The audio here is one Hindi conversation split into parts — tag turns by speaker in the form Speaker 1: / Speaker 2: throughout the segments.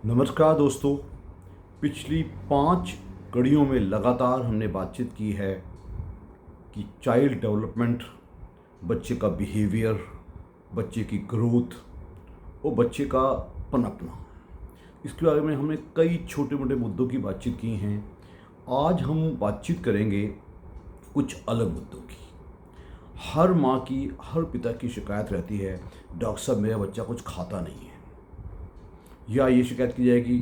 Speaker 1: नमस्कार दोस्तों। पिछली 5 कड़ियों में लगातार हमने बातचीत की है कि चाइल्ड डेवलपमेंट, बच्चे का बिहेवियर, बच्चे की ग्रोथ और बच्चे का पनपना, इसके बारे में हमने कई छोटे मोटे मुद्दों की बातचीत की हैं। आज हम बातचीत करेंगे कुछ अलग मुद्दों की। हर माँ की, हर पिता की शिकायत रहती है, डॉक्टर साहब मेरा बच्चा कुछ खाता नहीं है। या ये शिकायत की जाएगी,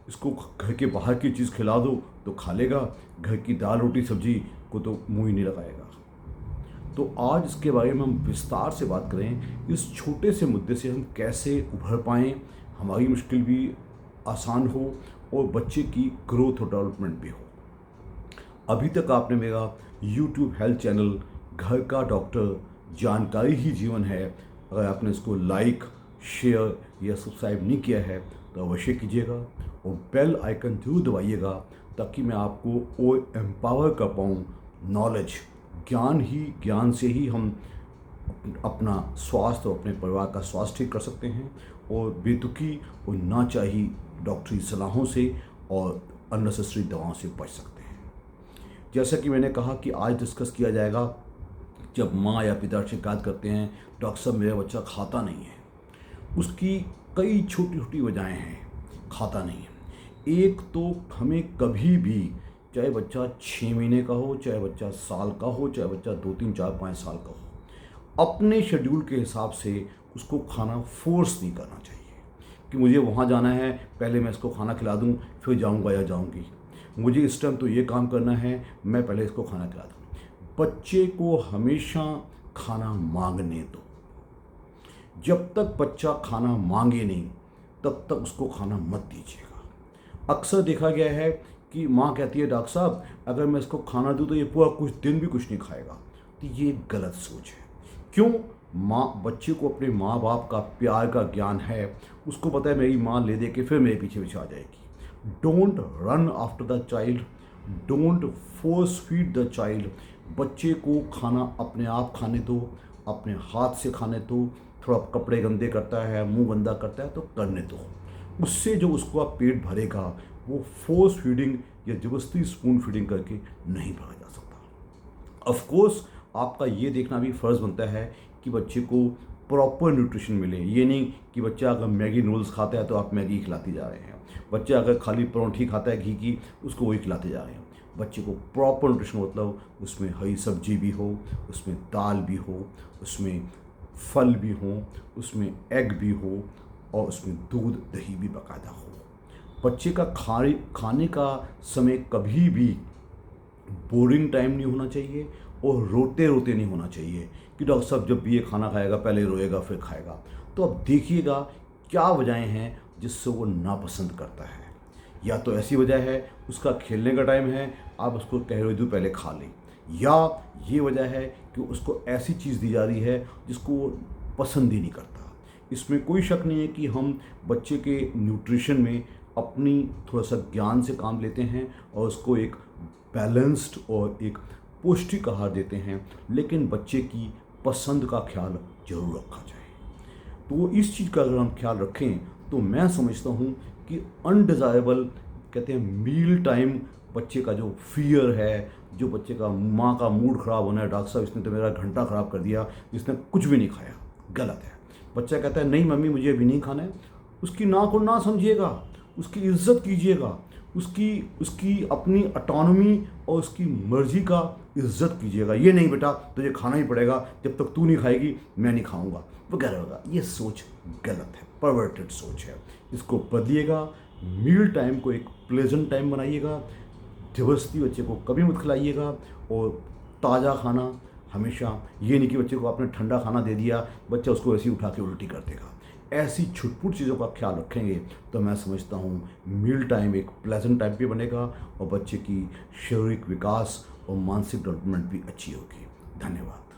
Speaker 1: इसको घर के बाहर की चीज़ खिला दो तो खा लेगा, घर की दाल रोटी सब्जी को तो मुंह ही नहीं लगाएगा। तो आज इसके बारे में हम विस्तार से बात करें, इस छोटे से मुद्दे से हम कैसे उभर पाएँ, हमारी मुश्किल भी आसान हो और बच्चे की ग्रोथ और डेवलपमेंट भी हो। अभी तक आपने मेरा यूट्यूब हेल्थ चैनल घर का डॉक्टर जानकारी ही जीवन है, अगर आपने इसको लाइक, शेयर या सब्सक्राइब नहीं किया है तो अवश्य कीजिएगा और बेल आइकन जरूर दबाइएगा, ताकि मैं आपको और एम्पावर कर पाऊँ। नॉलेज, ज्ञान से ही हम अपना स्वास्थ्य और अपने परिवार का स्वास्थ्य ठीक कर सकते हैं और बेतुकी और ना चाहिए डॉक्टरी सलाहों से और अननेसेसरी दवाओं से बच सकते हैं। जैसा कि मैंने कहा कि आज डिस्कस किया जाएगा, जब माँ या पिता शिकायत करते हैं डॉक्टर साहब मेरा बच्चा खाता नहीं है, उसकी कई छोटी छोटी वजहें हैं खाता नहीं है। एक तो हमें कभी भी, चाहे बच्चा 6 महीने का हो, चाहे बच्चा साल का हो, चाहे बच्चा 2 3 4 5 साल का हो, अपने शेड्यूल के हिसाब से उसको खाना फोर्स नहीं करना चाहिए कि मुझे वहाँ जाना है, पहले मैं इसको खाना खिला दूँ फिर जाऊँगा या जाऊँगी, मुझे इस टाइम तो ये काम करना है, मैं पहले इसको खाना खिला दूँ। बच्चे को हमेशा खाना मांगने दो। जब तक बच्चा खाना मांगे नहीं तब तक उसको खाना मत दीजिएगा। अक्सर देखा गया है कि माँ कहती है डॉक्टर साहब अगर मैं इसको खाना दूँ तो ये पूरा कुछ दिन भी कुछ नहीं खाएगा। तो ये गलत सोच है। क्यों? बच्चे को अपने माँ बाप का प्यार का ज्ञान है, उसको पता है मेरी माँ ले दे के फिर मेरे पीछे पीछे आ जाएगी। Don't run after the child, don't force feed the child. बच्चे को खाना अपने आप खाने दो, अपने हाथ से खाने दो। थोड़ा कपड़े गंदे करता है, मुंह गंदा करता है तो करने दो। उससे जो उसको आप पेट भरेगा वो फोर्स फीडिंग या ज़बरदस्ती स्पून फीडिंग करके नहीं भरा जा सकता। ऑफ कोर्स आपका ये देखना भी फ़र्ज़ बनता है कि बच्चे को प्रॉपर न्यूट्रिशन मिले। ये नहीं कि बच्चा अगर मैगी नूडल्स खाता है तो आप मैगी खिलाते जा रहे हैं, बच्चा अगर खाली परोठी खाता है घी की उसको वही खिलाते जा रहे हैं। बच्चे को प्रॉपर न्यूट्रिशन मतलब उसमें हरी सब्जी भी हो, उसमें दाल भी हो, उसमें फल भी हों, उसमें एग भी हो और उसमें दूध दही भी बाकायदा हो। बच्चे का खाने का समय कभी भी बोरिंग टाइम नहीं होना चाहिए और रोते रोते नहीं होना चाहिए कि डॉक्टर साहब जब भी ये खाना खाएगा पहले रोएगा फिर खाएगा। तो अब देखिएगा क्या वजहें हैं जिससे वो नापसंद करता है। या तो ऐसी वजह है उसका खेलने का टाइम है, आप उसको कह रहे हो पहले खा ले, या ये वजह है कि उसको ऐसी चीज़ दी जा रही है जिसको वो पसंद ही नहीं करता। इसमें कोई शक नहीं है कि हम बच्चे के न्यूट्रिशन में अपनी थोड़ा सा ज्ञान से काम लेते हैं और उसको एक बैलेंस्ड और एक पौष्टिक आहार देते हैं, लेकिन बच्चे की पसंद का ख्याल जरूर रखा जाए। तो इस चीज़ का अगर हम ख्याल रखें तो मैं समझता हूँ कि अनडिज़ायरेबल, कहते हैं मील टाइम, बच्चे का जो फियर है, जो बच्चे का माँ का मूड ख़राब होना है, डॉक्टर साहब इसने तो मेरा घंटा ख़राब कर दिया, इसने कुछ भी नहीं खाया, गलत है। बच्चा कहता है नहीं मम्मी मुझे अभी नहीं खाना है, उसकी ना को ना समझिएगा, उसकी इज्जत कीजिएगा, उसकी अपनी ऑटोनॉमी और उसकी मर्ज़ी का इज्जत कीजिएगा। ये नहीं बेटा तुझे खाना ही पड़ेगा, जब तक तू नहीं खाएगी मैं नहीं खाऊंगा वगैरह वगैरह। ये सोच गलत है, परवर्टेड सोच है। इसको बदलिएगा, मील टाइम को एक प्लेजेंट टाइम बनाइएगा, ज़बरदस्ती बच्चे को कभी मत खिलाइएगा और ताज़ा खाना हमेशा। ये नहीं कि बच्चे को आपने ठंडा खाना दे दिया, बच्चा उसको ऐसे ही उठा के उल्टी कर देगा। ऐसी छुटपुट चीज़ों का ख्याल रखेंगे तो मैं समझता हूँ मील टाइम एक प्लेजेंट टाइम भी बनेगा और बच्चे की शारीरिक विकास और मानसिक डेवलपमेंट भी अच्छी होगी। धन्यवाद।